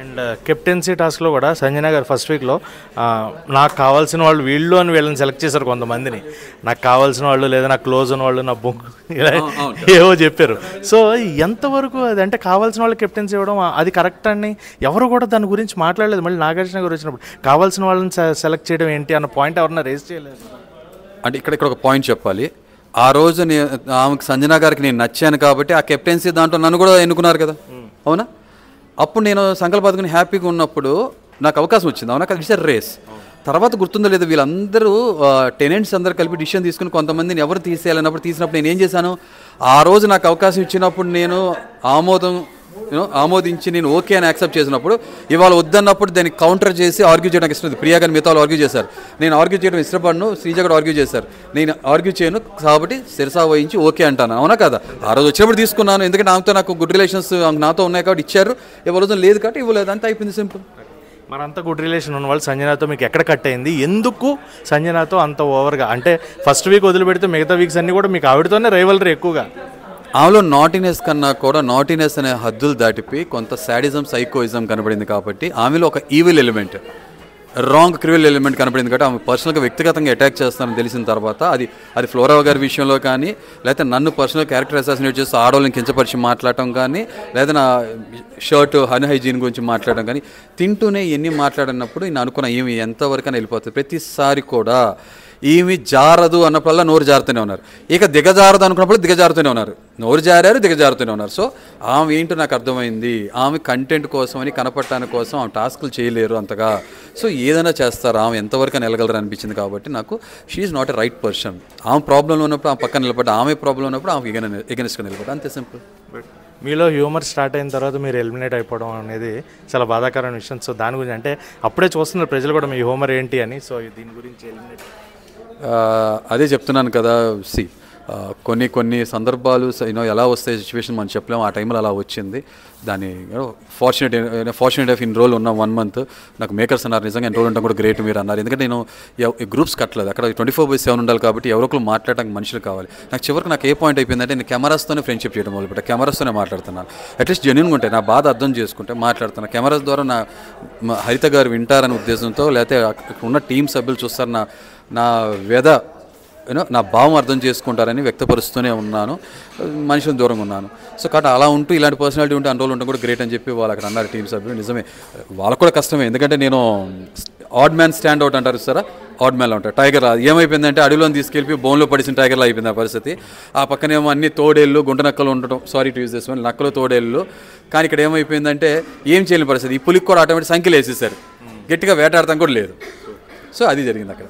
And captaincy టాస్క్లో కూడా సంజన గారు ఫస్ట్ వీక్లో నాకు కావాల్సిన వాళ్ళు వీళ్ళు అని వీళ్ళని సెలెక్ట్ చేశారు కొంతమందిని. నాకు కావాల్సిన వాళ్ళు లేదా నాకు క్లోజ్ ఉన్న వాళ్ళు నా బొంగు ఇలా ఏవో చెప్పారు. సో ఎంతవరకు అది అంటే కావాల్సిన వాళ్ళు కెప్టెన్సీ ఇవ్వడం అది కరెక్ట్ అని ఎవరు కూడా దాని గురించి మాట్లాడలేదు. మళ్ళీ నాగార్జున గారు వచ్చినప్పుడు కావాల్సిన వాళ్ళని సెలెక్ట్ చేయడం ఏంటి అన్న పాయింట్ ఎవరన్నా రేజ్ చేయలేదు. అంటే ఇక్కడ ఒక పాయింట్ చెప్పాలి. ఆ రోజు ఆమెకు సంజన గారికి నేను నచ్చాను కాబట్టి ఆ కెప్టెన్సీ దాంట్లో నన్ను కూడా ఎన్నుకున్నారు కదా, అవునా? అప్పుడు నేను సంకల్పాదుకుని హ్యాపీగా ఉన్నప్పుడు నాకు అవకాశం వచ్చింది, అవునా? కదా, ఇట్స్ రేస్. తర్వాత గుర్తుందో లేదు, వీళ్ళందరూ టెనెంట్స్ అందరూ కలిపి డిసిషన్ తీసుకుని కొంతమందిని ఎవరు తీసేయాలన్నప్పుడు తీసినప్పుడు నేను ఏం చేశాను, ఆ రోజు నాకు అవకాశం ఇచ్చినప్పుడు నేను ఆమోదించి నేను ఓకే అని యాక్సెప్ట్ చేసినప్పుడు ఇవాళ వద్దన్నప్పుడు దాన్ని కౌంటర్ చేసి ఆర్గ్యూ చేయడానికి ఇష్టం. ప్రియా గారి మిగతా ఆర్గ్యూ చేశారు, నేను ఆర్గ్యూ చేయడం ఇష్టపడను. శ్రీజ కూడా ఆర్గ్యూ చేశారు, నేను ఆర్గ్యూ చేయను కాబట్టి శిరసా వహించి ఓకే అంటాను, అవునా కదా? ఆ రోజు వచ్చినప్పుడు తీసుకున్నాను, ఎందుకంటే ఆమెతో నాకు గుడ్ రిలేషన్స్ నాతో ఉన్నాయి కాబట్టి ఇచ్చారు. ఇవాళ రోజు లేదు కాబట్టి ఇవ్వలేదు, అంతా అయిపోయింది, సింపుల్. మరంత గుడ్ రిలేషన్ ఉన్న వాళ్ళు సంజనాతో మీకు ఎక్కడ కట్ అయింది? ఎందుకు సంజనాతో అంత ఓవర్గా? అంటే ఫస్ట్ వీక్ వదిలిపెడితే మిగతా వీక్స్ అన్నీ కూడా మీకు ఆవిడతోనే రైవలరీ ఎక్కువగా. ఆమెలో నాటినెస్ కన్నా కూడా నాటినెస్ అనే హద్దులు దాటిపోయి కొంత సాడిజం, సైకోయిజం కనబడింది కాబట్టి ఆమెలో ఒక ఈవిల్ ఎలిమెంట్, రాంగ్ క్రివల్ ఎలిమెంట్ కనబడింది కాబట్టి ఆమె పర్సనల్గా వ్యక్తిగతంగా అటాక్ చేస్తానని తెలిసిన తర్వాత అది ఫ్లోరా గారి విషయంలో కానీ, లేకపోతే నన్ను పర్సనల్ క్యారెక్టర్ అసాసినేట్ చేస్తూ ఆడవాళ్ళని కించపరిచి మాట్లాడటం కానీ, లేదా నా షర్ట్ అన్హైజీన్ గురించి మాట్లాడడం కానీ, తింటూనే ఇవన్నీ మాట్లాడినప్పుడు నేను అనుకున్న ఈమె ఎంతవరకైనా వెళ్ళిపోతుంది. ప్రతిసారి కూడా ఈమె జారదు అన్నప్పుడల్లా నోరు జారుతూనే ఉన్నారు, ఇక దిగజారదు అనుకున్నప్పుడు దిగజారుతూనే ఉన్నారు, నోరు జారారు దిగజారుతూనే ఉన్నారు. సో ఆమె ఏంటో నాకు అర్థమైంది, ఆమె కంటెంట్ కోసం అని కనపడటానికి కోసం ఆమె టాస్కులు చేయలేరు అంతగా. సో ఏదైనా చేస్తారు, ఆమె ఎంతవరకు నిలగలరు అనిపించింది కాబట్టి నాకు she's not a right person. ఆమె ప్రాబ్లంలో ఉన్నప్పుడు ఆమె పక్కన నిలబడ్డా, ఆమె ప్రాబ్లం ఉన్నప్పుడు ఆమె ఎగనెస్ట్గా నిలబడ్డా, అంతే సింపుల్. మీలో హ్యూమర్ స్టార్ట్ అయిన తర్వాత మీరు ఎలిమినేట్ అయిపోవడం అనేది చాలా బాధాకరమైన విషయం. సో దాని గురించి అంటే అప్పుడే చూస్తున్నారు ప్రజలు కూడా మీ హ్యూమర్ ఏంటి అని. సో దీని గురించి ఎలిమినేట్ అదే చెప్తున్నాను కదా, కొన్ని సందర్భాలు ఎలా వస్తాయి సిచ్యువేషన్ మనం చెప్పలేము. ఆ టైంలో అలా వచ్చింది. దాన్ని ఫార్చునేట్ ఆఫ్ ఇన్ రోల్ ఉన్న 1 month నాకు మేకర్స్ అన్నారు, నిజంగా ఎన్ రోల్ ఉండడం కూడా గ్రేట్ మీరు అన్నారు. ఎందుకంటే నేను గ్రూప్స్ కట్టలేదు, అక్కడ 24/7 ఉండాలి కాబట్టి ఎవరో ఒకరు మాట్లాడడానికి మనుషులు కావాలి. నాకు చివరికి నాకు ఏ పాయింట్ అయిపోయిందంటే నేను కెమెరాస్తోనే ఫ్రెండ్షిప్ చేయడం మొదలుపెట్టా, కెమెరాస్తోనే మాట్లాడుతున్నాను. అట్లీస్ట్ జెన్యూన్గా ఉంటాయి, నా బాధ అర్థం చేసుకుంటే మాట్లాడుతున్నాను. కెమెరాస్ ద్వారా నా హరిత గారు వింటారనే ఉద్దేశంతో, లేకపోతే ఉన్న టీం సభ్యులు చూస్తారు నా వ్యధ, నా భావం అర్థం చేసుకుంటారని వ్యక్తపరుస్తూనే ఉన్నాను, మనుషులు దూరంగా ఉన్నాను. సో కాబట్టి అలా ఉంటూ ఇలాంటి పర్సనాలిటీ ఉంటే అన్రోల్ ఉండడం కూడా గ్రేట్ అని చెప్పి వాళ్ళు అక్కడ అన్నారు టీం సభ్యులు. నిజమే, వాళ్ళకు కూడా కష్టమే, ఎందుకంటే నేను ఆడ్ మ్యాన్ స్టాండ్ అవుట్ అంటారు సార్, ఆడ్ మ్యాన్లో ఉంటారు. టైగర్ ఏమైపోయిందంటే అడవిలో తీసుకెళ్ళి బోన్లో పడిసిన టైగర్లో అయిపోయింది ఆ పరిస్థితి. ఆ పక్కనేమో అన్ని తోడేళ్ళు, గుంట నక్కలు ఉండటం, sorry to use this one, నక్కలు తోడేళ్ళు. కానీ ఇక్కడ ఏమైపోయిందంటే ఏం చేయలేని పరిస్థితి. ఈ పులికి కూడా ఆటోమేటిక్ సంఖ్యలు వేసేసారు, గట్టిగా వేటాడటం కూడా లేదు. సో అది జరిగింది అక్కడ.